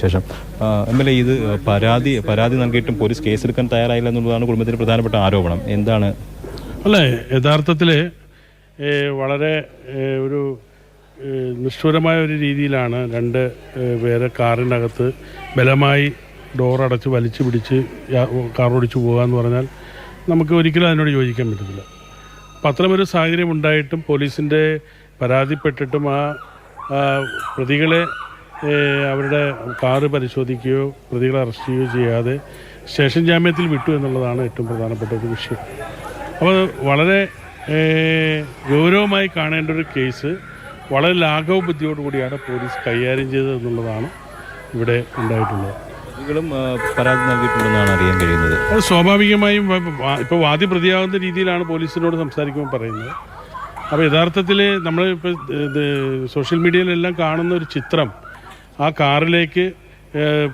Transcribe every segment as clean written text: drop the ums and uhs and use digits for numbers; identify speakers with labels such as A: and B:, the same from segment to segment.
A: ശേഷം MLA ഇത് പരാതി നൽകിയിട്ടും പോലീസ് കേസെടുക്കാൻ തയ്യാറായില്ല എന്നുള്ളതാണ് കുടുംബത്തിന് പ്രധാനപ്പെട്ട ആരോപണം. എന്താണ്?
B: അല്ല, യഥാർത്ഥത്തിൽ വളരെ ഒരു നിഷ്ഠൂരമായ ഒരു രീതിയിലാണ് രണ്ട് പേരെ കാറിനകത്ത് ബലമായി ഡോറടച്ച് വലിച്ചു പിടിച്ച് കാർ ഓടിച്ചു പോകുക എന്ന് പറഞ്ഞാൽ നമുക്ക് ഒരിക്കലും അതിനോട് യോജിക്കാൻ പറ്റത്തില്ല. അപ്പം അത്തരമൊരു സാഹചര്യം ഉണ്ടായിട്ടും പോലീസിൻ്റെ പരാതിപ്പെട്ടിട്ടും ആ പ്രതികളെ അവരുടെ കാറ് പരിശോധിക്കുകയോ പ്രതികളെ അറസ്റ്റ് ചെയ്യുകയോ ചെയ്യാതെ സ്റ്റേഷൻ ജാമ്യത്തിൽ വിട്ടു എന്നുള്ളതാണ് ഏറ്റവും പ്രധാനപ്പെട്ട ഒരു വിഷയം. അപ്പോൾ വളരെ ഗൗരവമായി കാണേണ്ട ഒരു കേസ് വളരെ ലാഘവ ബുദ്ധിയോടുകൂടിയാണ് പോലീസ് കൈകാര്യം ചെയ്തത് എന്നുള്ളതാണ് ഇവിടെ ഉണ്ടായിട്ടുള്ളത്.
A: പ്രതികളും പരാതി നൽകിയിട്ടുണ്ടെന്നാണ് അറിയാൻ കഴിയുന്നത്.
B: അത് സ്വാഭാവികമായും ഇപ്പോൾ വാദി പ്രതിയാകുന്ന രീതിയിലാണ് പോലീസിനോട് സംസാരിക്കുമ്പോൾ പറയുന്നത്. അപ്പോൾ യഥാർത്ഥത്തിൽ നമ്മൾ ഇപ്പോൾ സോഷ്യൽ മീഡിയയിലെല്ലാം കാണുന്ന ഒരു ചിത്രം, ആ കാറിലേക്ക്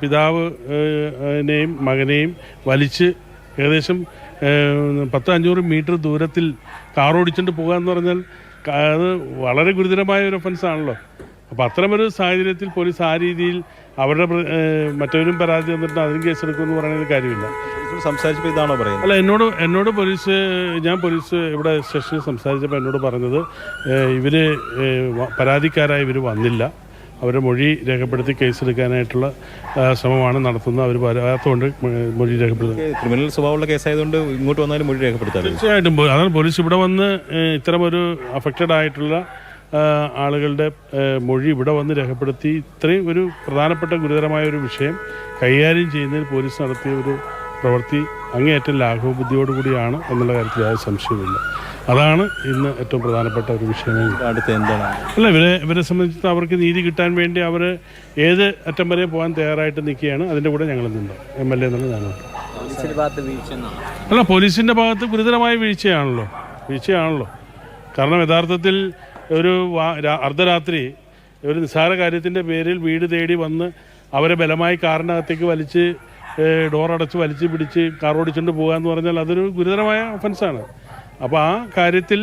B: പിതാവിനെയും മകനെയും വലിച്ച് ഏകദേശം 100-500 മീറ്റർ ദൂരത്തിൽ കാർ ഓടിച്ചുകൊണ്ട് പോകുക എന്ന് പറഞ്ഞാൽ അത് വളരെ ഗുരുതരമായ ഒരു ഒഫൻസാണല്ലോ. അപ്പോൾ അത്തരമൊരു സാഹചര്യത്തിൽ പോലീസ് ആ രീതിയിൽ അവരുടെ മറ്റവരും പരാതി തന്നിട്ട് അതിന് കേസെടുക്കുമെന്ന് പറയുന്നത് കാര്യമില്ല.
A: സംസാരിച്ചപ്പോൾ ഇതാണോ പറയുന്നത്?
B: അല്ല, എന്നോട് ഞാൻ പോലീസ് ഇവിടെ സ്റ്റേഷനിൽ സംസാരിച്ചപ്പോൾ എന്നോട് പറഞ്ഞത് പരാതിക്കാരായി ഇവർ വന്നില്ല, അവരുടെ മൊഴി രേഖപ്പെടുത്തി കേസെടുക്കാനായിട്ടുള്ള ശ്രമമാണ് നടത്തുന്നത്. അവർ വരാത്തതുകൊണ്ട് മൊഴി രേഖപ്പെടുത്തുന്നത്.
A: ക്രിമിനൽ സ്വഭാവമുള്ള കേസായതുകൊണ്ട് ഇങ്ങോട്ട് വന്നാലും മൊഴി രേഖപ്പെടുത്താം.
B: തീർച്ചയായിട്ടും അതാണ് പോലീസ് ഇവിടെ വന്ന് ഇത്തരമൊരു അഫക്റ്റഡ് ആയിട്ടുള്ള ആളുകളുടെ മൊഴി ഇവിടെ വന്ന് രേഖപ്പെടുത്തി ഇത്രയും ഒരു പ്രധാനപ്പെട്ട ഗുരുതരമായ ഒരു വിഷയം കൈകാര്യം ചെയ്യുന്നതിൽ പോലീസ് നടത്തിയ ഒരു പ്രവൃത്തി അങ്ങേയറ്റം ലാഘവ ബുദ്ധിയോടുകൂടിയാണ് എന്നുള്ള കാര്യത്തിൽ യാതൊരു സംശയമില്ല. അതാണ് ഇന്ന് ഏറ്റവും പ്രധാനപ്പെട്ട ഒരു വിഷയം.
A: അടുത്ത് എന്താണ്?
B: അല്ല, ഇവരെ സംബന്ധിച്ച് അവർക്ക് നീതി കിട്ടാൻ വേണ്ടി അവർ ഏത് അറ്റം വരെ പോകാൻ തയ്യാറായിട്ട് നിൽക്കുകയാണ്. അതിൻ്റെ കൂടെ ഞങ്ങൾ നിന്നു, MLA എന്നുള്ള ഞാനുണ്ട്. അല്ല, പോലീസിൻ്റെ ഭാഗത്ത് ഗുരുതരമായ വീഴ്ചയാണല്ലോ. കാരണം യഥാർത്ഥത്തിൽ ഒരു അർദ്ധരാത്രി ഒരു നിസ്സാര കാര്യത്തിൻ്റെ പേരിൽ വീട് തേടി വന്ന് അവരെ ബലമായി കാറിനകത്തേക്ക് വലിച്ച് ഡോറടച്ച് വലിച്ച് പിടിച്ച് കാർ ഓടിച്ചുകൊണ്ട് പോകുക എന്ന് പറഞ്ഞാൽ അതൊരു ഗുരുതരമായ ഒഫൻസാണ്. അപ്പോൾ ആ കാര്യത്തിൽ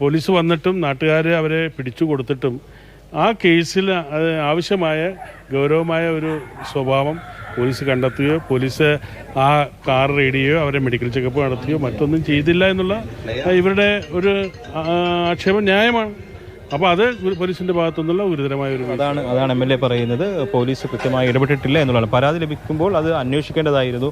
B: പോലീസ് വന്നിട്ടും നാട്ടുകാർ അവരെ പിടിച്ചു കൊടുത്തിട്ടും ആ കേസിൽ ആവശ്യമായ ഗൗരവമായ ഒരു സ്വഭാവം പോലീസ് കണ്ടെത്തുകയോ പോലീസ് ആ കാർ റെയ്ഡ് ചെയ്യുകയോ അവരെ മെഡിക്കൽ ചെക്കപ്പ് നടത്തുകയോ മറ്റൊന്നും ചെയ്തില്ല എന്നുള്ള ഇവരുടെ ഒരു ആക്ഷേപം ന്യായമാണ്. അപ്പോൾ അത് പോലീസിൻ്റെ ഭാഗത്തുനിന്നുള്ള ഗുരുതരമായ ഒരു
A: അതാണ് MLA പറയുന്നത്. പോലീസ് കൃത്യമായി ഇടപെട്ടിട്ടില്ല എന്നുള്ളതാണ്. പരാതി ലഭിക്കുമ്പോൾ അത് അന്വേഷിക്കേണ്ടതായിരുന്നു.